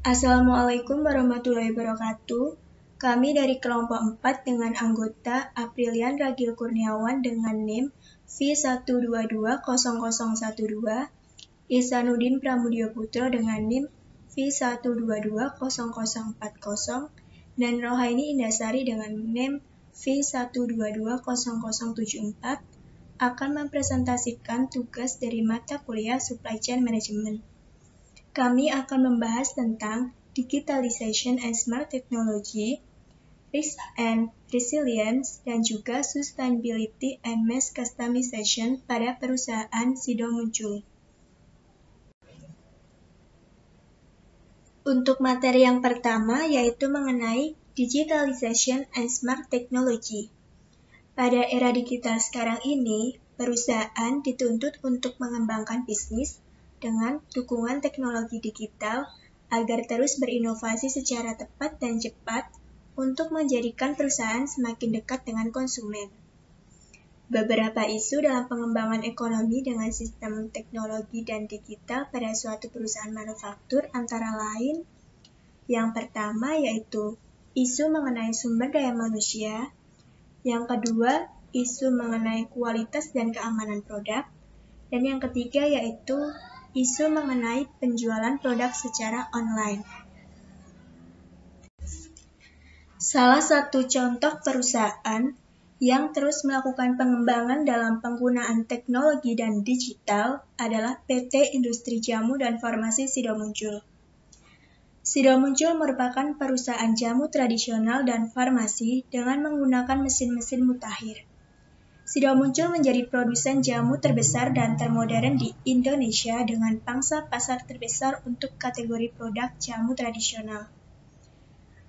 Assalamualaikum warahmatullahi wabarakatuh. Kami dari kelompok 4 dengan anggota Aprilian Ragil Kurniawan dengan NIM V1220012, Ihsanuddin Pramudio Putro dengan NIM V1220040, dan Rohaini Indasari dengan NIM V1220074 akan mempresentasikan tugas dari mata kuliah Supply Chain Management. Kami akan membahas tentang Digitalization and Smart Technology, Risk and Resilience, dan juga Sustainability and Mass Customization pada perusahaan Sido Muncul. Untuk materi yang pertama yaitu mengenai Digitalization and Smart Technology. Pada era digital sekarang ini, perusahaan dituntut untuk mengembangkan bisnis dengan dukungan teknologi digital agar terus berinovasi secara tepat dan cepat untuk menjadikan perusahaan semakin dekat dengan konsumen. Beberapa isu dalam pengembangan ekonomi dengan sistem teknologi dan digital pada suatu perusahaan manufaktur antara lain, yang pertama yaitu isu mengenai sumber daya manusia, yang kedua isu mengenai kualitas dan keamanan produk, dan yang ketiga yaitu isu mengenai penjualan produk secara online. Salah satu contoh perusahaan yang terus melakukan pengembangan dalam penggunaan teknologi dan digital adalah PT Industri Jamu dan Farmasi Sido Muncul. Sido Muncul merupakan perusahaan jamu tradisional dan farmasi dengan menggunakan mesin-mesin mutakhir. Sido Muncul menjadi produsen jamu terbesar dan termodern di Indonesia dengan pangsa pasar terbesar untuk kategori produk jamu tradisional.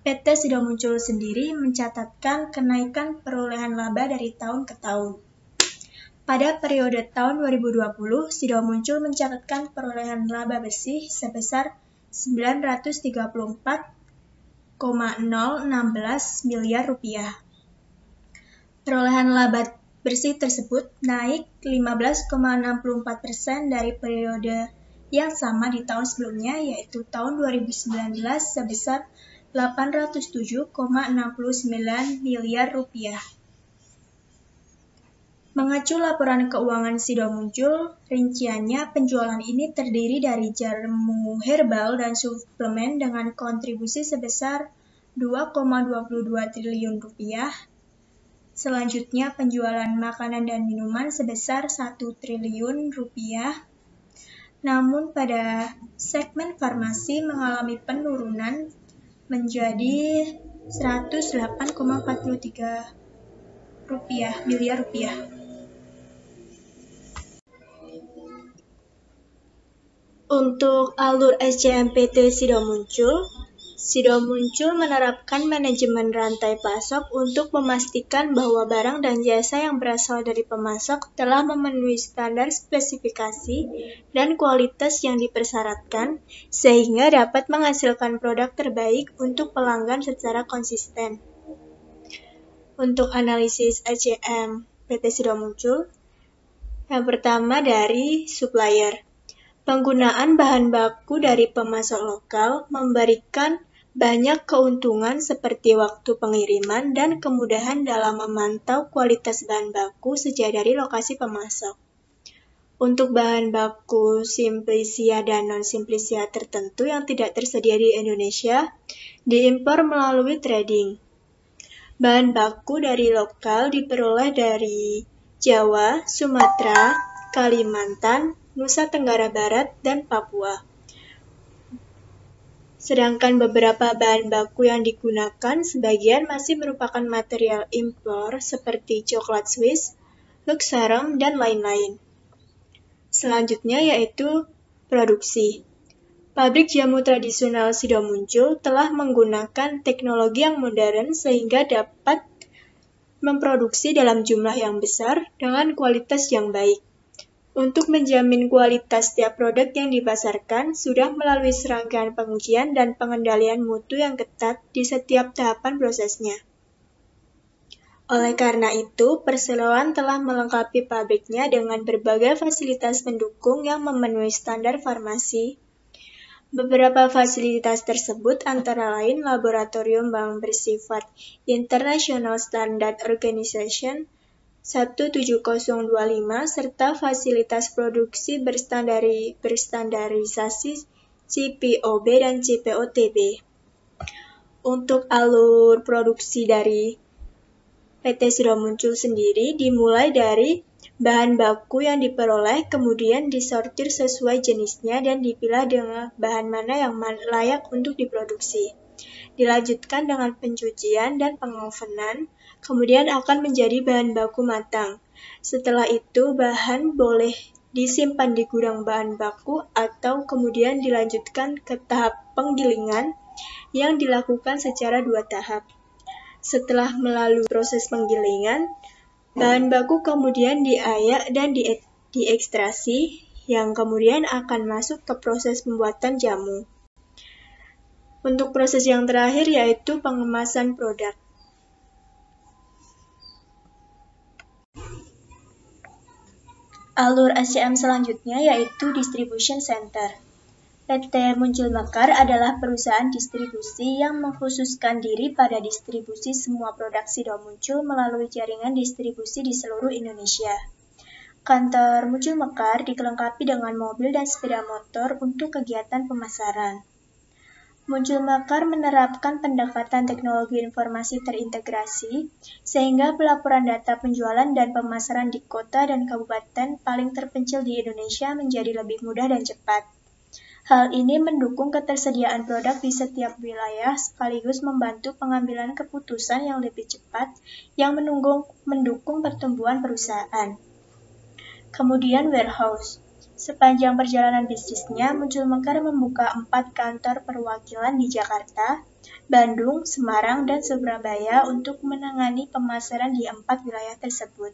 PT Sido Muncul sendiri mencatatkan kenaikan perolehan laba dari tahun ke tahun. Pada periode tahun 2020, Sido Muncul mencatatkan perolehan laba bersih sebesar 934,016 miliar rupiah. Perolehan laba bersih tersebut naik 15,64% dari periode yang sama di tahun sebelumnya, yaitu tahun 2019 sebesar 807,69 miliar rupiah. Mengacu laporan keuangan Sido Muncul, rinciannya penjualan ini terdiri dari jamu herbal dan suplemen dengan kontribusi sebesar 2,22 triliun rupiah. Selanjutnya, penjualan makanan dan minuman sebesar 1 triliun rupiah. Namun pada segmen farmasi mengalami penurunan menjadi 108,43 miliar rupiah. Untuk alur SCMPT Sido Muncul menerapkan manajemen rantai pasok untuk memastikan bahwa barang dan jasa yang berasal dari pemasok telah memenuhi standar spesifikasi dan kualitas yang dipersyaratkan, sehingga dapat menghasilkan produk terbaik untuk pelanggan secara konsisten. Untuk analisis SCM PT Sido Muncul, yang pertama dari supplier. Penggunaan bahan baku dari pemasok lokal memberikan banyak keuntungan seperti waktu pengiriman dan kemudahan dalam memantau kualitas bahan baku sejak dari lokasi pemasok. Untuk bahan baku simplisia dan non-simplisia tertentu yang tidak tersedia di Indonesia, diimpor melalui trading. Bahan baku dari lokal diperoleh dari Jawa, Sumatera, Kalimantan, Nusa Tenggara Barat, dan Papua. Sedangkan beberapa bahan baku yang digunakan sebagian masih merupakan material impor seperti coklat Swiss, Luxarem, dan lain-lain. Selanjutnya yaitu produksi. Pabrik jamu tradisional Sido Muncul telah menggunakan teknologi yang modern sehingga dapat memproduksi dalam jumlah yang besar dengan kualitas yang baik. Untuk menjamin kualitas setiap produk yang dipasarkan, sudah melalui serangkaian pengujian dan pengendalian mutu yang ketat di setiap tahapan prosesnya. Oleh karena itu, perseroan telah melengkapi pabriknya dengan berbagai fasilitas pendukung yang memenuhi standar farmasi, Beberapa fasilitas tersebut antara lain laboratorium bank bersifat International Standard Organization 17025 serta fasilitas produksi berstandarisasi CPOB dan CPOTB. Untuk alur produksi dari PT Sido Muncul sendiri dimulai dari bahan baku yang diperoleh, kemudian disortir sesuai jenisnya dan dipilah dengan bahan mana yang layak untuk diproduksi. Dilanjutkan dengan pencucian dan pengovenan, kemudian akan menjadi bahan baku matang. Setelah itu, bahan boleh disimpan di gudang bahan baku atau kemudian dilanjutkan ke tahap penggilingan yang dilakukan secara 2 tahap. Setelah melalui proses penggilingan, bahan baku kemudian diayak dan diekstrasi, yang kemudian akan masuk ke proses pembuatan jamu. Untuk proses yang terakhir yaitu pengemasan produk. Alur SCM selanjutnya yaitu Distribution Center. PT Muncul Mekar adalah perusahaan distribusi yang mengkhususkan diri pada distribusi semua produk Sido Muncul melalui jaringan distribusi di seluruh Indonesia. Kantor Muncul Mekar dilengkapi dengan mobil dan sepeda motor untuk kegiatan pemasaran. Muncul Mekar menerapkan pendekatan teknologi informasi terintegrasi, sehingga pelaporan data penjualan dan pemasaran di kota dan kabupaten paling terpencil di Indonesia menjadi lebih mudah dan cepat. Hal ini mendukung ketersediaan produk di setiap wilayah sekaligus membantu pengambilan keputusan yang lebih cepat yang mendukung pertumbuhan perusahaan. Kemudian warehouse. Sepanjang perjalanan bisnisnya, Muncul Mekar membuka 4 kantor perwakilan di Jakarta, Bandung, Semarang, dan Surabaya untuk menangani pemasaran di 4 wilayah tersebut.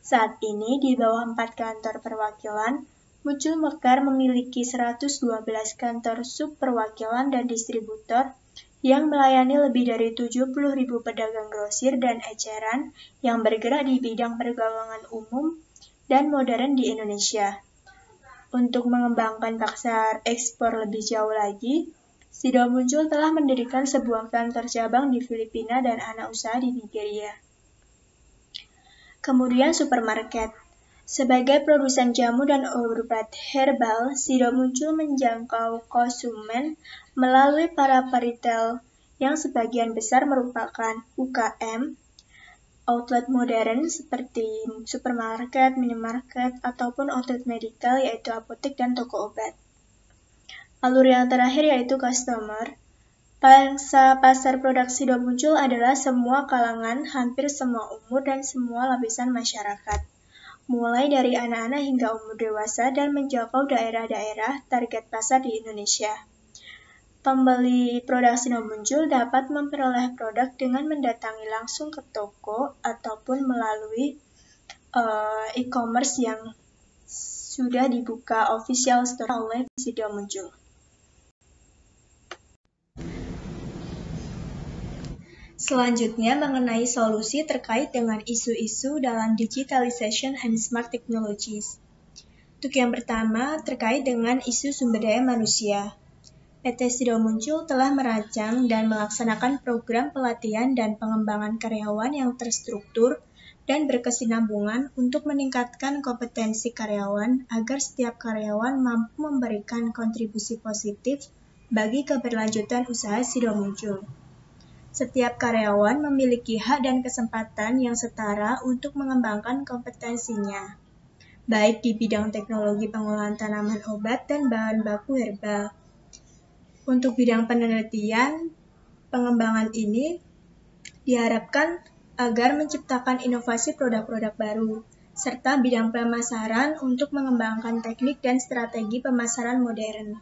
Saat ini, di bawah 4 kantor perwakilan, Muncul Mekar memiliki 112 kantor sub-perwakilan dan distributor yang melayani lebih dari 70.000 pedagang grosir dan eceran yang bergerak di bidang perdagangan umum dan modern di Indonesia. Untuk mengembangkan pasar ekspor lebih jauh lagi, Sido Muncul telah mendirikan sebuah kantor cabang di Filipina dan anak usaha di Nigeria. Kemudian supermarket. Sebagai produsen jamu dan obat herbal, Sido Muncul menjangkau konsumen melalui para peritel yang sebagian besar merupakan UKM, outlet modern seperti supermarket, minimarket, ataupun outlet medikal yaitu apotek dan toko obat. Alur yang terakhir yaitu customer. Pangsa pasar produk Sido Muncul adalah semua kalangan, hampir semua umur, dan semua lapisan masyarakat. Mulai dari anak-anak hingga umur dewasa dan menjangkau daerah-daerah target pasar di Indonesia. Pembeli produk Sido Muncul dapat memperoleh produk dengan mendatangi langsung ke toko ataupun melalui e-commerce yang sudah dibuka official store oleh Sido Muncul. Selanjutnya mengenai solusi terkait dengan isu-isu dalam digitalization and smart technologies. Untuk yang pertama, terkait dengan isu sumber daya manusia. PT Sido Muncul telah merancang dan melaksanakan program pelatihan dan pengembangan karyawan yang terstruktur dan berkesinambungan untuk meningkatkan kompetensi karyawan agar setiap karyawan mampu memberikan kontribusi positif bagi keberlanjutan usaha Sido Muncul. Setiap karyawan memiliki hak dan kesempatan yang setara untuk mengembangkan kompetensinya, baik di bidang teknologi pengolahan tanaman obat dan bahan baku herbal. Untuk bidang penelitian, pengembangan ini diharapkan agar menciptakan inovasi produk-produk baru, serta bidang pemasaran untuk mengembangkan teknik dan strategi pemasaran modern.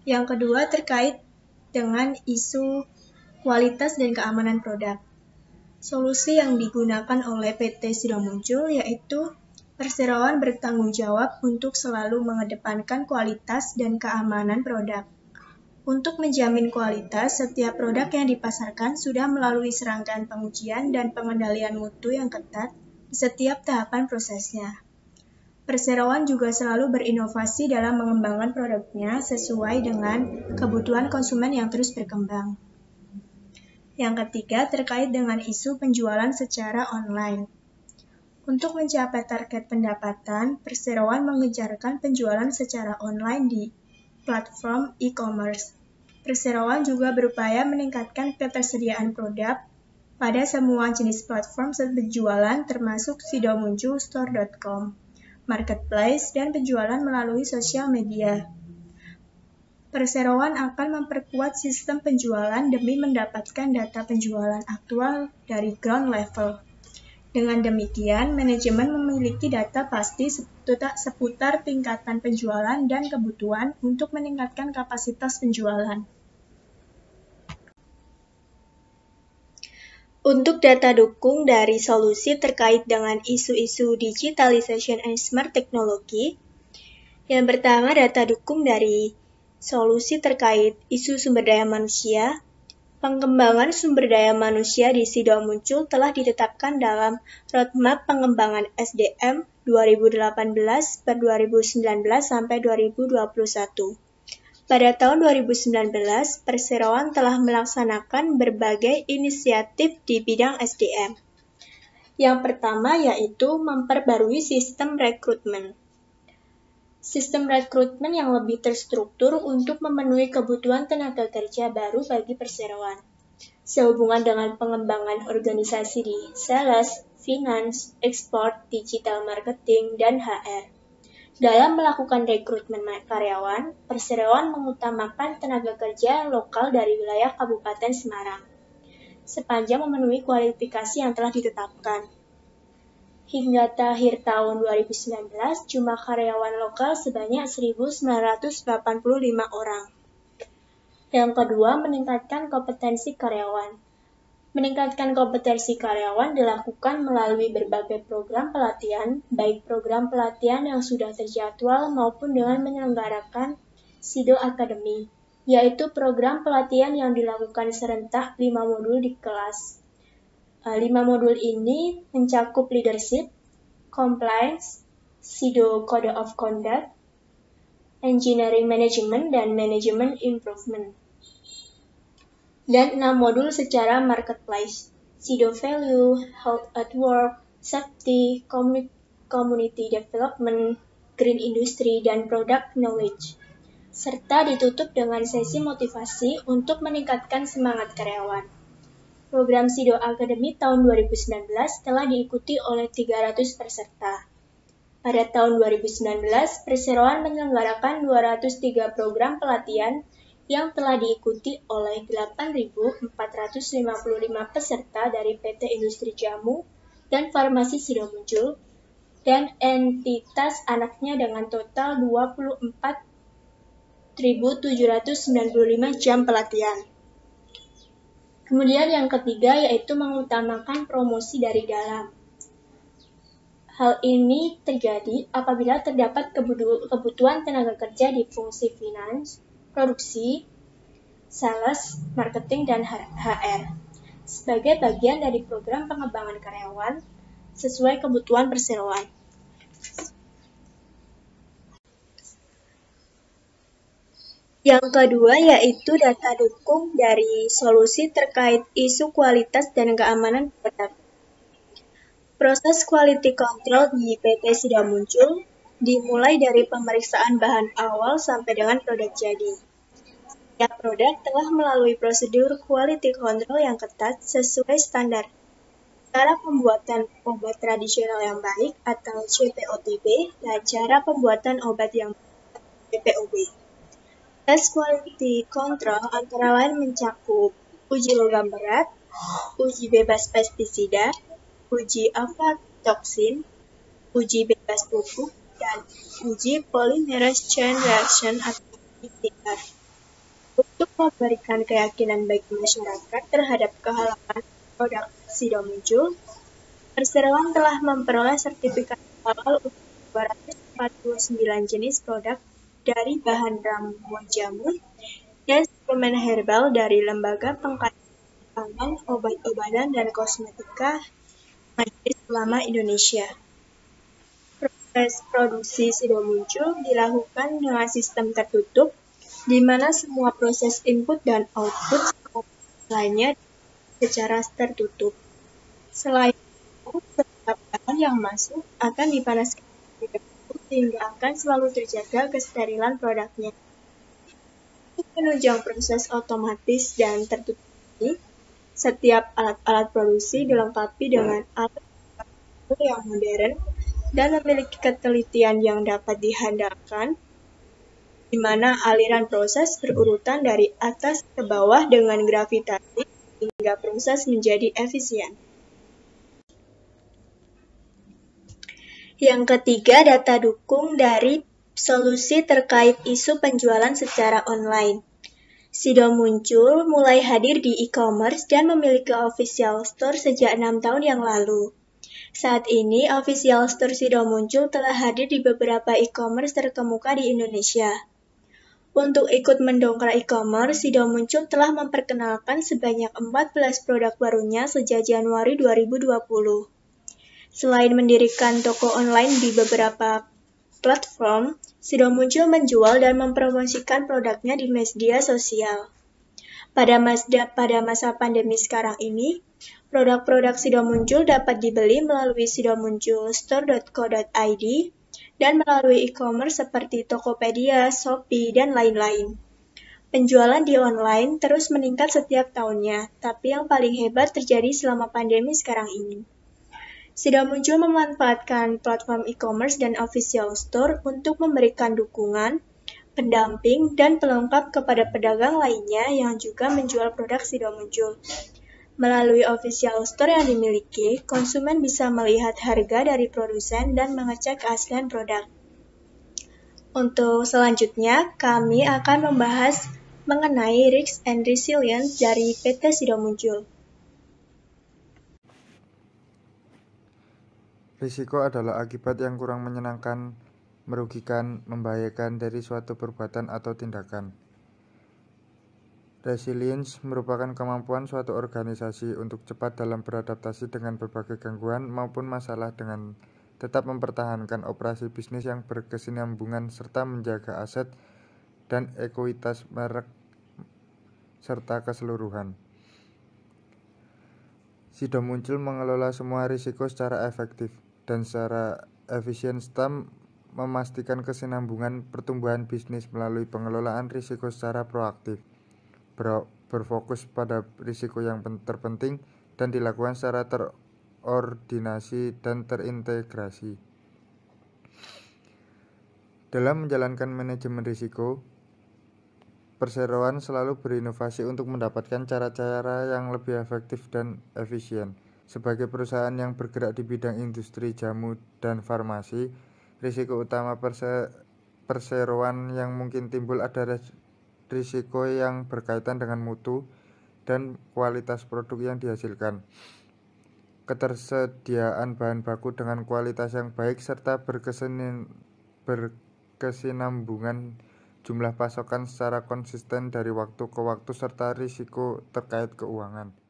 Yang kedua terkait dengan isu kualitas dan keamanan produk. Solusi yang digunakan oleh PT Sido Muncul yaitu perseroan bertanggung jawab untuk selalu mengedepankan kualitas dan keamanan produk. Untuk menjamin kualitas, setiap produk yang dipasarkan sudah melalui serangkaian pengujian dan pengendalian mutu yang ketat di setiap tahapan prosesnya. Perseroan juga selalu berinovasi dalam mengembangkan produknya sesuai dengan kebutuhan konsumen yang terus berkembang. Yang ketiga, terkait dengan isu penjualan secara online. Untuk mencapai target pendapatan, perseroan mengejarkan penjualan secara online di platform e-commerce. Perseroan juga berupaya meningkatkan ketersediaan produk pada semua jenis platform penjualan termasuk Sidomuncul, store.com, marketplace, dan penjualan melalui sosial media. Perseroan akan memperkuat sistem penjualan demi mendapatkan data penjualan aktual dari ground level. Dengan demikian, manajemen memiliki data pasti seputar tingkatan penjualan dan kebutuhan untuk meningkatkan kapasitas penjualan. Untuk data dukung dari solusi terkait dengan isu-isu digitalization and smart technology, yang pertama data dukung dari solusi terkait isu sumber daya manusia. Pengembangan sumber daya manusia di Sidomuncul telah ditetapkan dalam Roadmap Pengembangan SDM 2018-2019 sampai 2021. Pada tahun 2019, Perseroan telah melaksanakan berbagai inisiatif di bidang SDM. Yang pertama yaitu memperbarui sistem rekrutmen. Sistem rekrutmen yang lebih terstruktur untuk memenuhi kebutuhan tenaga kerja baru bagi perseroan. Sehubungan dengan pengembangan organisasi di sales, finance, ekspor, digital marketing, dan HR. Dalam melakukan rekrutmen karyawan, perseroan mengutamakan tenaga kerja lokal dari wilayah Kabupaten Semarang, sepanjang memenuhi kualifikasi yang telah ditetapkan. Hingga akhir tahun 2019, jumlah karyawan lokal sebanyak 1.985 orang. Yang kedua, meningkatkan kompetensi karyawan. Meningkatkan kompetensi karyawan dilakukan melalui berbagai program pelatihan, baik program pelatihan yang sudah terjadwal maupun dengan menyelenggarakan Sido Academy, yaitu program pelatihan yang dilakukan serentak 5 modul di kelas. 5 modul ini mencakup leadership, compliance, Sido Code of Conduct, engineering management, dan management improvement. Dan 6 modul secara marketplace, Sido Value, Health at Work, Safety, Community Development, Green Industry, dan Product Knowledge. Serta ditutup dengan sesi motivasi untuk meningkatkan semangat karyawan. Program Sido Academy tahun 2019 telah diikuti oleh 300 peserta. Pada tahun 2019, Perseroan menyelenggarakan 203 program pelatihan yang telah diikuti oleh 8.455 peserta dari PT Industri Jamu dan Farmasi Sidomuncul dan entitas anaknya dengan total 24.795 jam pelatihan. Kemudian yang ketiga yaitu mengutamakan promosi dari dalam. Hal ini terjadi apabila terdapat kebutuhan tenaga kerja di fungsi finance, produksi, sales, marketing, dan HR sebagai bagian dari program pengembangan karyawan sesuai kebutuhan perseroan. Yang kedua yaitu data dukung dari solusi terkait isu kualitas dan keamanan produk. Proses quality control di PT Sidomuncul dimulai dari pemeriksaan bahan awal sampai dengan produk jadi. Setiap produk telah melalui prosedur quality control yang ketat sesuai standar. Cara pembuatan obat tradisional yang baik atau CPOTB dan cara pembuatan obat yang CPOB. Tes quality control antara lain mencakup uji logam berat, uji bebas pestisida, uji aflatoksin, uji bebas pupuk, dan uji polymerase chain reaction atau PCR. Untuk memberikan keyakinan bagi masyarakat terhadap kehalalan produk Sidomuncul, Perseroan telah memperoleh sertifikat halal untuk 249 jenis produk dari bahan ramuan jamu dan suplemen herbal dari Lembaga Pengkajian Pangan, Obat-obatan, dan Kosmetika Majelis Ulama Indonesia. Proses produksi sudah muncul dilakukan dengan sistem tertutup, di mana semua proses input dan output lainnya secara tertutup. Selain itu, setiap bahan yang masuk akan dipanaskan sehingga akan selalu terjaga kesterilan produknya. Untuk menunjang proses otomatis dan tertutup ini, setiap alat-alat produksi dilengkapi dengan alat yang modern dan memiliki ketelitian yang dapat dihandalkan, di mana aliran proses berurutan dari atas ke bawah dengan gravitasi hingga proses menjadi efisien. Yang ketiga, data dukung dari solusi terkait isu penjualan secara online. Sido Muncul mulai hadir di e-commerce dan memiliki official store sejak 6 tahun yang lalu. Saat ini, official store Sido Muncul telah hadir di beberapa e-commerce terkemuka di Indonesia. Untuk ikut mendongkrak e-commerce, Sido Muncul telah memperkenalkan sebanyak 14 produk barunya sejak Januari 2020. Selain mendirikan toko online di beberapa platform, Sido Muncul menjual dan mempromosikan produknya di media sosial. Pada masa pandemi sekarang ini, produk-produk Sido Muncul dapat dibeli melalui sidomunculstore.co.id dan melalui e-commerce seperti Tokopedia, Shopee, dan lain-lain. Penjualan di online terus meningkat setiap tahunnya, tapi yang paling hebat terjadi selama pandemi sekarang ini. Sido Muncul memanfaatkan platform e-commerce dan official store untuk memberikan dukungan, pendamping, dan pelengkap kepada pedagang lainnya yang juga menjual produk Sido Muncul. Melalui official store yang dimiliki, konsumen bisa melihat harga dari produsen dan mengecek keaslian produk. Untuk selanjutnya, kami akan membahas mengenai Risk and Resilience dari PT Sido Muncul. Risiko adalah akibat yang kurang menyenangkan, merugikan, membahayakan dari suatu perbuatan atau tindakan. Resilience merupakan kemampuan suatu organisasi untuk cepat dalam beradaptasi dengan berbagai gangguan maupun masalah dengan tetap mempertahankan operasi bisnis yang berkesinambungan serta menjaga aset dan ekuitas merek serta keseluruhan. Sido Muncul mengelola semua risiko secara efektif dan secara efisien serta memastikan kesinambungan pertumbuhan bisnis melalui pengelolaan risiko secara proaktif, berfokus pada risiko yang terpenting dan dilakukan secara terordinasi dan terintegrasi. Dalam menjalankan manajemen risiko, perseroan selalu berinovasi untuk mendapatkan cara-cara yang lebih efektif dan efisien. Sebagai perusahaan yang bergerak di bidang industri jamu dan farmasi, risiko utama perseroan yang mungkin timbul adalah risiko yang berkaitan dengan mutu dan kualitas produk yang dihasilkan, ketersediaan bahan baku dengan kualitas yang baik, serta berkesinambungan jumlah pasokan secara konsisten dari waktu ke waktu, serta risiko terkait keuangan.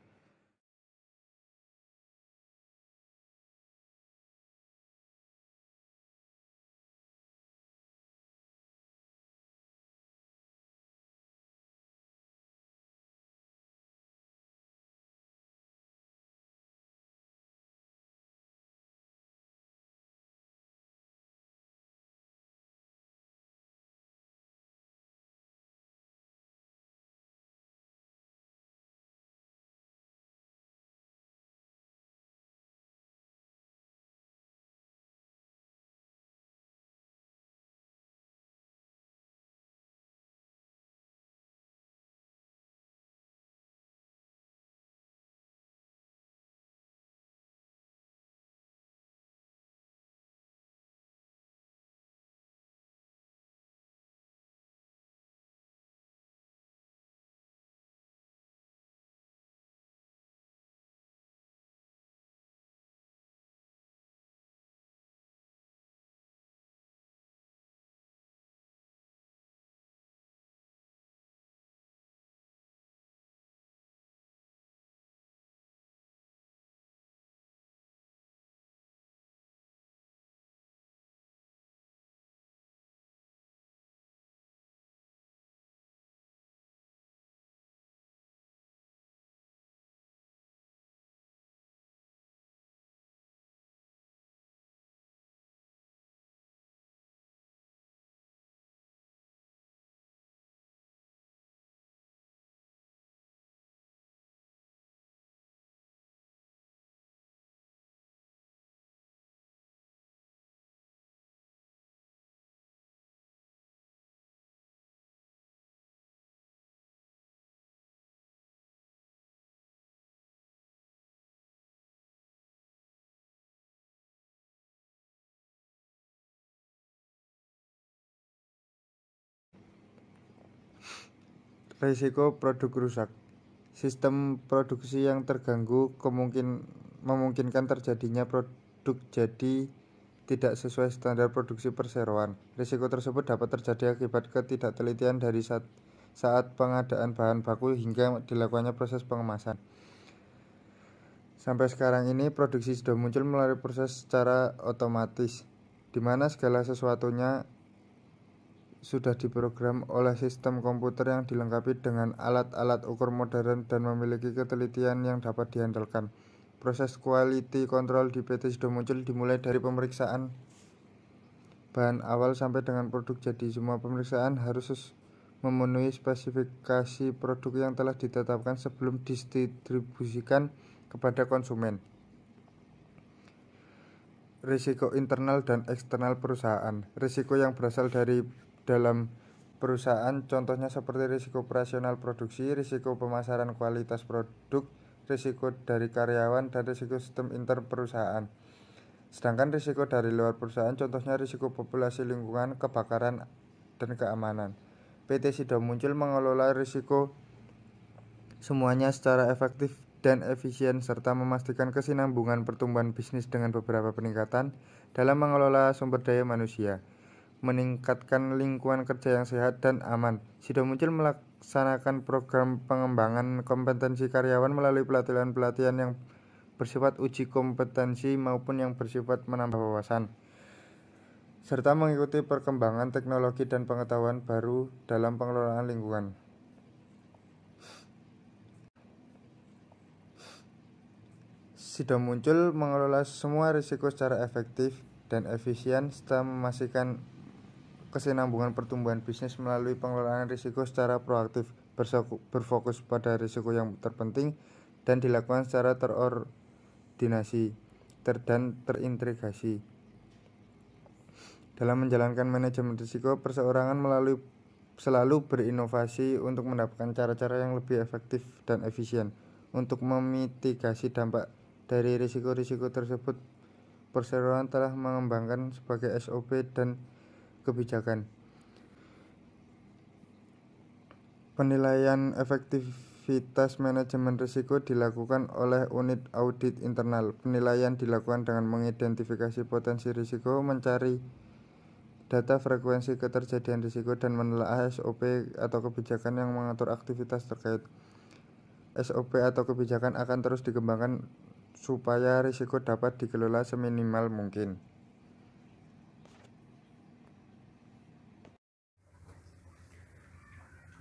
Risiko produk rusak. Sistem produksi yang terganggu memungkinkan terjadinya produk jadi tidak sesuai standar produksi perseroan. Risiko tersebut dapat terjadi akibat ketidaktelitian dari saat pengadaan bahan baku hingga dilakukannya proses pengemasan. Sampai sekarang ini produksi sudah muncul melalui proses secara otomatis, di mana segala sesuatunya sudah diprogram oleh sistem komputer yang dilengkapi dengan alat-alat ukur modern dan memiliki ketelitian yang dapat diandalkan. Proses quality control di PT sudah muncul, dimulai dari pemeriksaan bahan awal sampai dengan produk jadi. Semua pemeriksaan harus memenuhi spesifikasi produk yang telah ditetapkan sebelum didistribusikan kepada konsumen. Risiko internal dan eksternal perusahaan. Risiko yang berasal dari dalam perusahaan contohnya seperti risiko operasional produksi, risiko pemasaran kualitas produk, risiko dari karyawan, dan risiko sistem intern perusahaan. Sedangkan risiko dari luar perusahaan contohnya risiko populasi, lingkungan, kebakaran, dan keamanan. PT Sido muncul mengelola risiko semuanya secara efektif dan efisien serta memastikan kesinambungan pertumbuhan bisnis dengan beberapa peningkatan dalam mengelola sumber daya manusia, meningkatkan lingkungan kerja yang sehat dan aman. Sido muncul melaksanakan program pengembangan kompetensi karyawan melalui pelatihan-pelatihan yang bersifat uji kompetensi maupun yang bersifat menambah wawasan, serta mengikuti perkembangan teknologi dan pengetahuan baru dalam pengelolaan lingkungan. Sido muncul mengelola semua risiko secara efektif dan efisien serta memastikan kesinambungan pertumbuhan bisnis melalui pengelolaan risiko secara proaktif, berfokus pada risiko yang terpenting dan dilakukan secara terordinasi dan terintegrasi. Dalam menjalankan manajemen risiko, perseorangan selalu berinovasi untuk mendapatkan cara-cara yang lebih efektif dan efisien. Untuk memitigasi dampak dari risiko-risiko tersebut, perseroan telah mengembangkan sebagai SOP dan kebijakan. Penilaian efektivitas manajemen risiko dilakukan oleh unit audit internal. Penilaian dilakukan dengan mengidentifikasi potensi risiko, mencari data frekuensi keterjadian risiko, dan menelaah SOP atau kebijakan yang mengatur aktivitas terkait. SOP atau kebijakan akan terus dikembangkan supaya risiko dapat dikelola seminimal mungkin.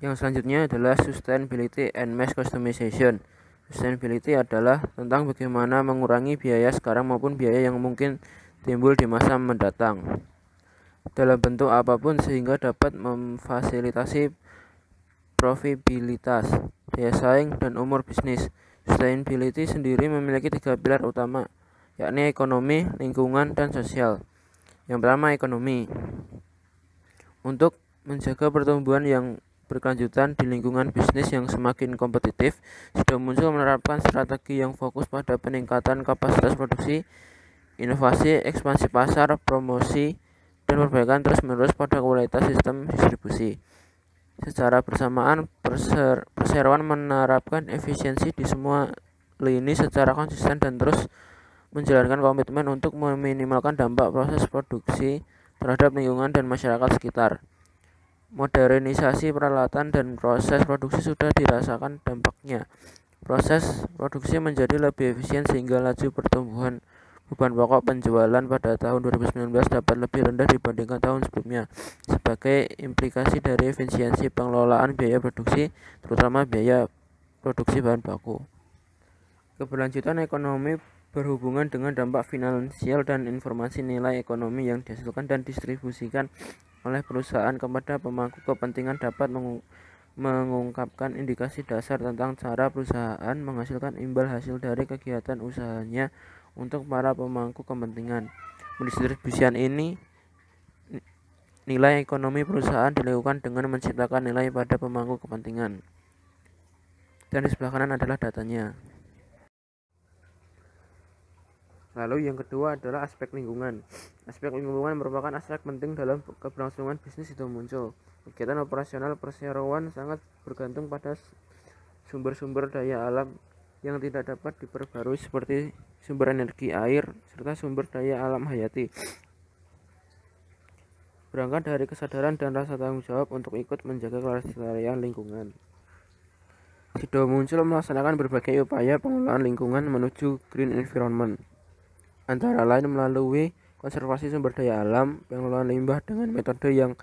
Yang selanjutnya adalah sustainability and mass customization. Sustainability adalah tentang bagaimana mengurangi biaya sekarang maupun biaya yang mungkin timbul di masa mendatang dalam bentuk apapun sehingga dapat memfasilitasi profitabilitas, daya saing, dan umur bisnis. Sustainability sendiri memiliki 3 pilar utama, yakni ekonomi, lingkungan, dan sosial. Yang pertama, ekonomi. Untuk menjaga pertumbuhan yang berkelanjutan di lingkungan bisnis yang semakin kompetitif, sudah muncul menerapkan strategi yang fokus pada peningkatan kapasitas produksi, inovasi, ekspansi pasar, promosi, dan perbaikan terus-menerus pada kualitas sistem distribusi. Secara bersamaan, perseroan menerapkan efisiensi di semua lini secara konsisten dan terus menjalankan komitmen untuk meminimalkan dampak proses produksi terhadap lingkungan dan masyarakat sekitar. Modernisasi peralatan dan proses produksi sudah dirasakan dampaknya. Proses produksi menjadi lebih efisien sehingga laju pertumbuhan beban pokok penjualan pada tahun 2019 dapat lebih rendah dibandingkan tahun sebelumnya. Sebagai implikasi dari efisiensi pengelolaan biaya produksi, terutama biaya produksi bahan baku. Keberlanjutan ekonomi berhubungan dengan dampak finansial dan informasi nilai ekonomi yang dihasilkan dan distribusikan oleh perusahaan kepada pemangku kepentingan dapat mengungkapkan indikasi dasar tentang cara perusahaan menghasilkan imbal hasil dari kegiatan usahanya untuk para pemangku kepentingan. Pendistribusian ini nilai ekonomi perusahaan dilakukan dengan menciptakan nilai pada pemangku kepentingan. Dan di sebelah kanan adalah datanya. Lalu yang kedua adalah aspek lingkungan. Aspek lingkungan merupakan aspek penting dalam keberlangsungan bisnis itu muncul. Kegiatan operasional perseroan sangat bergantung pada sumber-sumber daya alam yang tidak dapat diperbarui seperti sumber energi, air, serta sumber daya alam hayati. Berangkat dari kesadaran dan rasa tanggung jawab untuk ikut menjaga kelestarian lingkungan, Sido muncul melaksanakan berbagai upaya pengelolaan lingkungan menuju green environment, antara lain melalui konservasi sumber daya alam, pengelolaan limbah dengan metode yang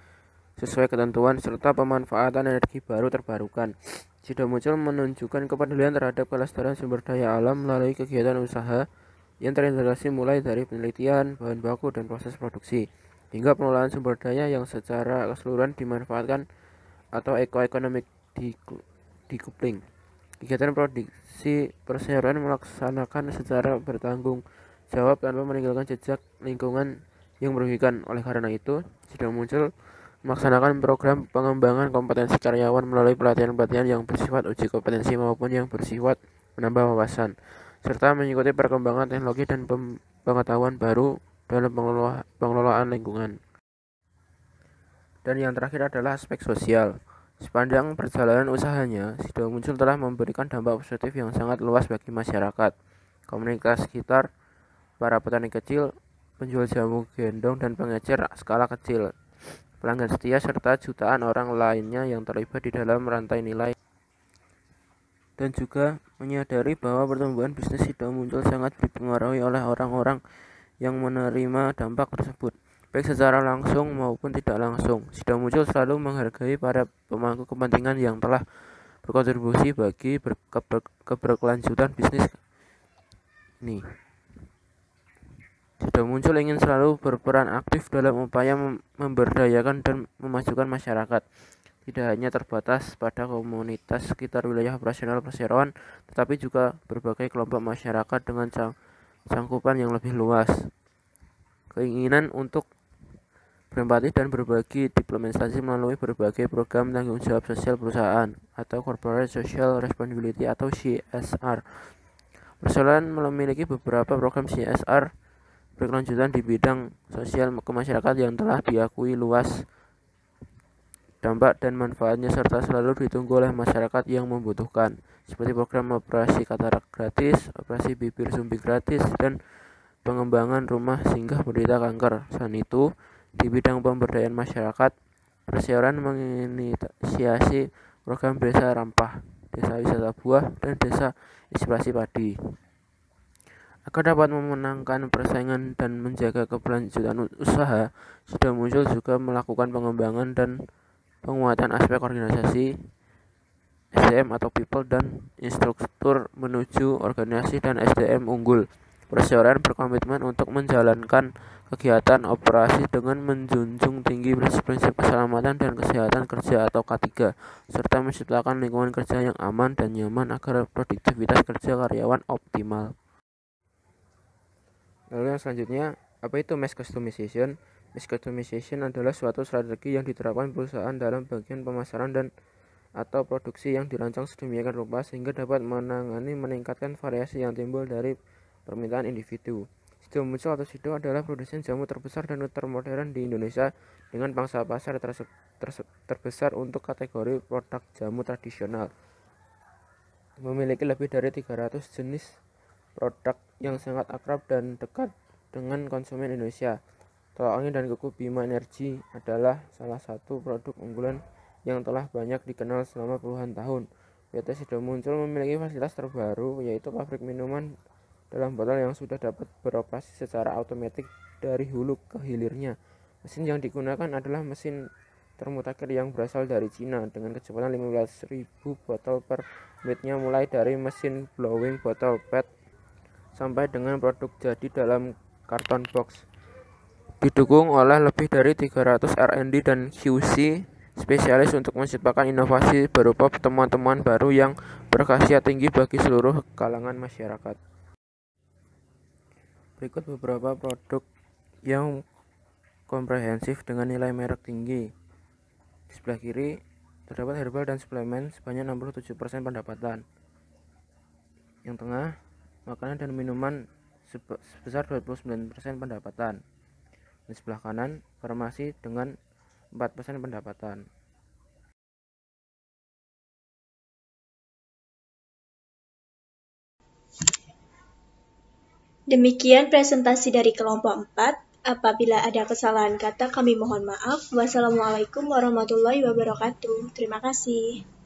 sesuai ketentuan, serta pemanfaatan energi baru terbarukan. Sido muncul menunjukkan kepedulian terhadap kelestarian sumber daya alam melalui kegiatan usaha yang terintegrasi mulai dari penelitian, bahan baku, dan proses produksi, hingga pengelolaan sumber daya yang secara keseluruhan dimanfaatkan atau eco-economic decoupling. Kegiatan produksi perseroan melaksanakan secara bertanggung jawab tanpa meninggalkan jejak lingkungan yang merugikan. Oleh karena itu, Sido muncul melaksanakan program pengembangan kompetensi karyawan melalui pelatihan-pelatihan yang bersifat uji kompetensi maupun yang bersifat menambah wawasan, serta mengikuti perkembangan teknologi dan pengetahuan baru dalam pengelolaan lingkungan. Dan yang terakhir adalah aspek sosial. Sepanjang perjalanan usahanya, Sido muncul telah memberikan dampak positif yang sangat luas bagi masyarakat, komunitas sekitar, para petani kecil, penjual jamu gendong dan pengecer skala kecil, pelanggan setia, serta jutaan orang lainnya yang terlibat di dalam rantai nilai. Dan juga menyadari bahwa pertumbuhan bisnis Sido muncul sangat dipengaruhi oleh orang-orang yang menerima dampak tersebut, baik secara langsung maupun tidak langsung. Sido muncul selalu menghargai para pemangku kepentingan yang telah berkontribusi bagi keberkelanjutan bisnis ini. Sido muncul ingin selalu berperan aktif dalam upaya memberdayakan dan memajukan masyarakat, tidak hanya terbatas pada komunitas sekitar wilayah operasional perseroan, tetapi juga berbagai kelompok masyarakat dengan cangkupan yang lebih luas. Keinginan untuk berempati dan berbagi diimplementasi melalui berbagai program tanggung jawab sosial perusahaan atau Corporate Social Responsibility atau CSR. Perseroan memiliki beberapa program CSR berkelanjutan di bidang sosial kemasyarakat yang telah diakui luas dampak dan manfaatnya serta selalu ditunggu oleh masyarakat yang membutuhkan, seperti program operasi katarak gratis, operasi bibir sumbing gratis, dan pengembangan rumah singgah penderita kanker. Selain itu, di bidang pemberdayaan masyarakat, perseroan menginisiasi program desa rampah, desa wisata buah, dan desa inspirasi padi. Agar dapat memenangkan persaingan dan menjaga keberlanjutan usaha, sudah muncul juga melakukan pengembangan dan penguatan aspek organisasi, SDM atau people, dan instruktur menuju organisasi dan SDM unggul. Perseroan berkomitmen untuk menjalankan kegiatan operasi dengan menjunjung tinggi prinsip-prinsip keselamatan dan kesehatan kerja atau K3, serta menciptakan lingkungan kerja yang aman dan nyaman agar produktivitas kerja karyawan optimal. Lalu yang selanjutnya, apa itu mass customization? Mass customization adalah suatu strategi yang diterapkan perusahaan dalam bagian pemasaran dan atau produksi yang dirancang sedemikian rupa sehingga dapat meningkatkan variasi yang timbul dari permintaan individu. Sido muncul atau Sido adalah produsen jamu terbesar dan termodern di Indonesia dengan pangsa pasar terbesar untuk kategori produk jamu tradisional. Memiliki lebih dari 300 jenis produk yang sangat akrab dan dekat dengan konsumen Indonesia. Tolak angin dan kuku Bima Energy adalah salah satu produk unggulan yang telah banyak dikenal selama puluhan tahun. PT Sido muncul memiliki fasilitas terbaru, yaitu pabrik minuman dalam botol yang sudah dapat beroperasi secara otomatis dari hulu ke hilirnya. Mesin yang digunakan adalah mesin termutakhir yang berasal dari Cina dengan kecepatan 15.000 botol per menitnya, mulai dari mesin blowing botol PET sampai dengan produk jadi dalam karton box. Didukung oleh lebih dari 300 R&D dan QC spesialis untuk menciptakan inovasi berupa temuan-temuan baru yang berkhasiat tinggi bagi seluruh kalangan masyarakat. Berikut beberapa produk yang komprehensif dengan nilai merek tinggi. Di sebelah kiri terdapat herbal dan suplemen sebanyak 67% pendapatan. Yang tengah, makanan dan minuman sebesar 29% pendapatan. Di sebelah kanan, farmasi dengan 4% pendapatan. Demikian presentasi dari kelompok 4. Apabila ada kesalahan kata, kami mohon maaf. Wassalamualaikum warahmatullahi wabarakatuh. Terima kasih.